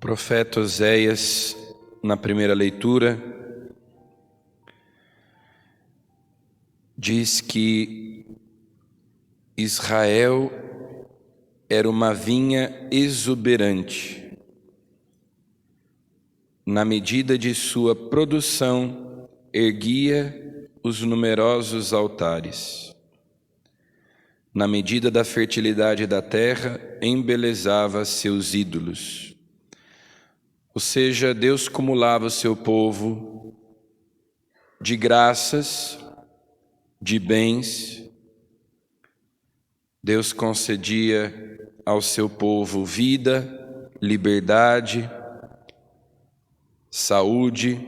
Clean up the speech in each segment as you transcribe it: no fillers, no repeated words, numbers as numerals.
profeta Oséias, na primeira leitura, diz que Israel era uma vinha exuberante. Na medida de sua produção, erguia os numerosos altares. Na medida da fertilidade da terra, embelezava seus ídolos. Ou seja, Deus cumulava o seu povo de graças, de bens. Deus concedia ao seu povo vida, liberdade, saúde,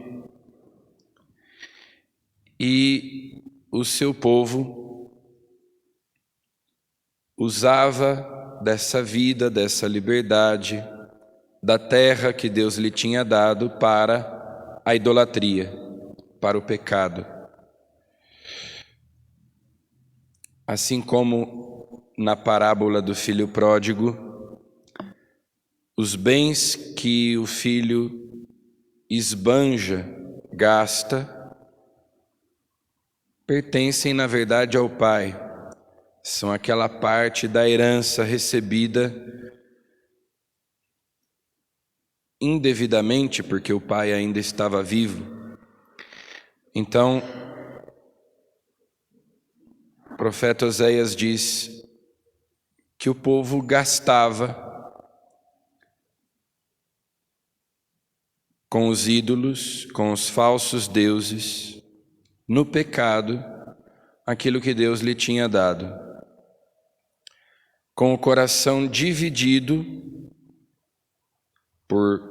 e o seu povo usava dessa vida, dessa liberdade, da terra que Deus lhe tinha dado para a idolatria, para o pecado. Assim como na parábola do filho pródigo, os bens que o filho esbanja, gasta, pertencem na verdade ao pai. São aquela parte da herança recebida indevidamente, porque o pai ainda estava vivo. Então, o profeta Oséias diz que o povo gastava com os ídolos, com os falsos deuses, no pecado, aquilo que Deus lhe tinha dado. Com o coração dividido por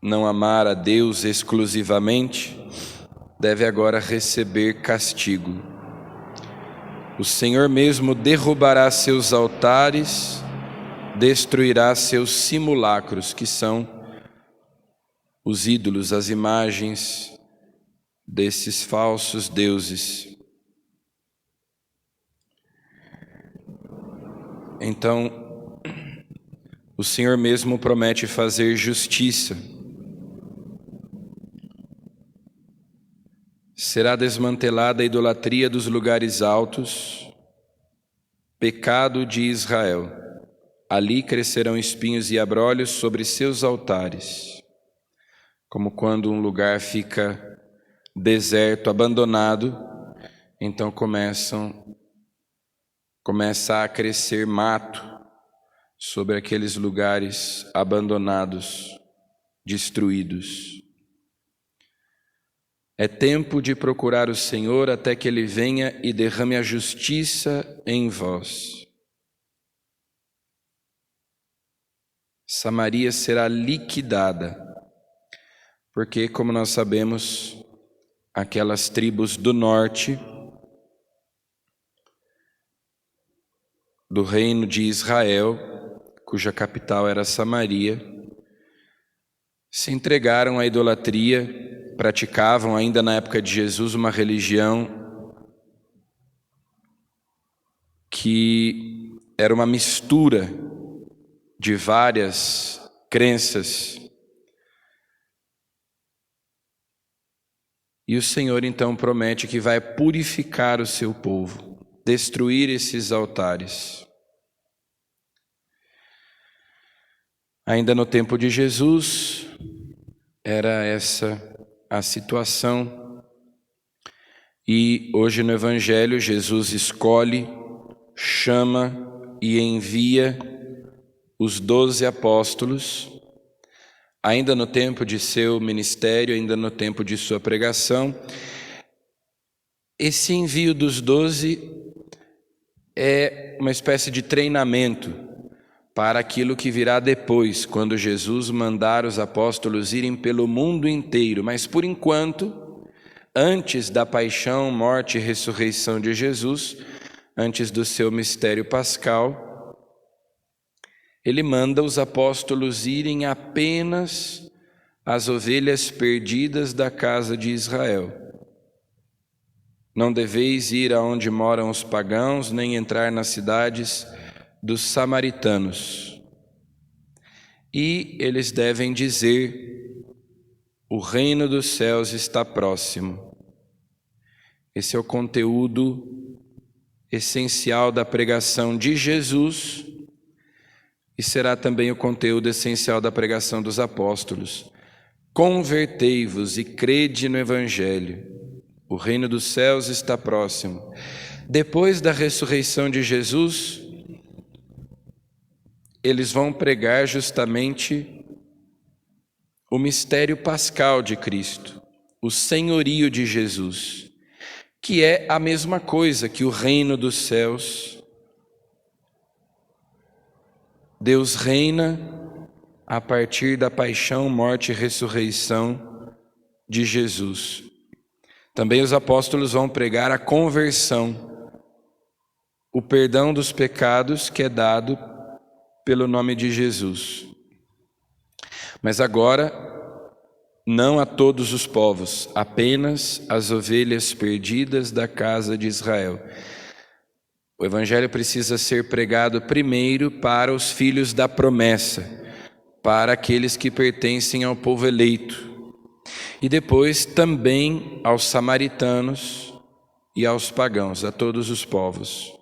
não amar a Deus exclusivamente, deve agora receber castigo. O Senhor mesmo derrubará seus altares, destruirá seus simulacros, que são os ídolos, as imagens desses falsos deuses. Então, o Senhor mesmo promete fazer justiça. Será desmantelada a idolatria dos lugares altos, pecado de Israel. Ali crescerão espinhos e abrolhos sobre seus altares. Como quando um lugar fica deserto, abandonado, então começa a crescer mato sobre aqueles lugares abandonados, destruídos. É tempo de procurar o Senhor até que Ele venha e derrame a justiça em vós. Samaria será liquidada, porque, como nós sabemos, aquelas tribos do norte do reino de Israel, cuja capital era Samaria, se entregaram à idolatria, praticavam ainda na época de Jesus uma religião que era uma mistura de várias crenças. E o Senhor então promete que vai purificar o seu povo, destruir esses altares. Ainda no tempo de Jesus, era essa a situação. E hoje no Evangelho, Jesus escolhe, chama e envia os 12 apóstolos, ainda no tempo de seu ministério, ainda no tempo de sua pregação. Esse envio dos 12 é uma espécie de treinamento para aquilo que virá depois, quando Jesus mandar os apóstolos irem pelo mundo inteiro. Mas por enquanto, antes da paixão, morte e ressurreição de Jesus, antes do seu mistério pascal, Ele manda os apóstolos irem apenas às ovelhas perdidas da casa de Israel. Não deveis ir aonde moram os pagãos, nem entrar nas cidades dos samaritanos. e eles devem dizer: o reino dos céus está próximo. Esse é o conteúdo essencial da pregação de Jesus e será também o conteúdo essencial da pregação dos apóstolos. Convertei-vos e crede no Evangelho. O reino dos céus está próximo. Depois da ressurreição de Jesus, eles vão pregar justamente o mistério pascal de Cristo, o senhorio de Jesus, que é a mesma coisa que o reino dos céus. Deus reina a partir da paixão, morte e ressurreição de Jesus. Também os apóstolos vão pregar a conversão, o perdão dos pecados que é dado pelo nome de Jesus. Mas agora, não a todos os povos, apenas as ovelhas perdidas da casa de Israel. O Evangelho precisa ser pregado primeiro para os filhos da promessa, para aqueles que pertencem ao povo eleito, e depois também aos samaritanos e aos pagãos, a todos os povos.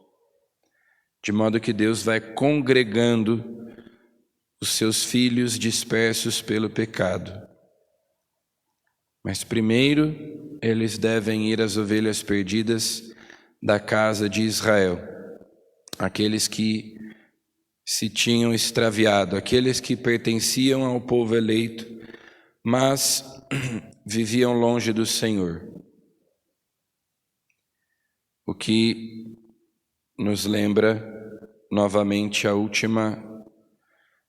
De modo que Deus vai congregando os seus filhos dispersos pelo pecado. Mas primeiro eles devem ir às ovelhas perdidas da casa de Israel, aqueles que se tinham extraviado, aqueles que pertenciam ao povo eleito, mas viviam longe do Senhor. O que nos lembra novamente a última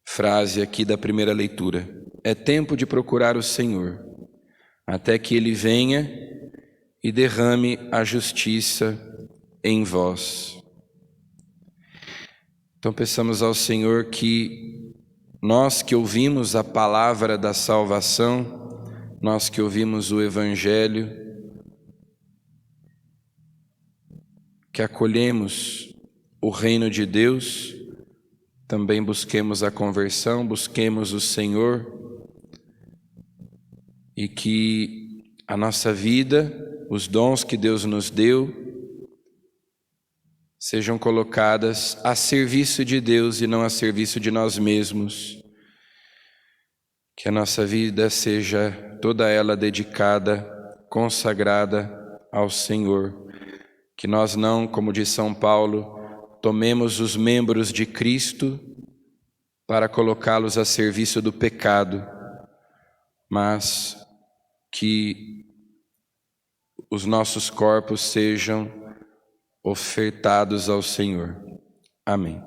frase aqui da primeira leitura. É tempo de procurar o Senhor, até que Ele venha e derrame a justiça em vós. Então peçamos ao Senhor que nós que ouvimos a palavra da salvação, nós que ouvimos o Evangelho, que acolhemos o reino de Deus, também busquemos a conversão, busquemos o Senhor, e que a nossa vida, os dons que Deus nos deu, sejam colocadas a serviço de Deus e não a serviço de nós mesmos. Que a nossa vida seja toda ela dedicada, consagrada ao Senhor. Que nós não, como diz São Paulo, tomemos os membros de Cristo para colocá-los a serviço do pecado, mas que os nossos corpos sejam ofertados ao Senhor. Amém.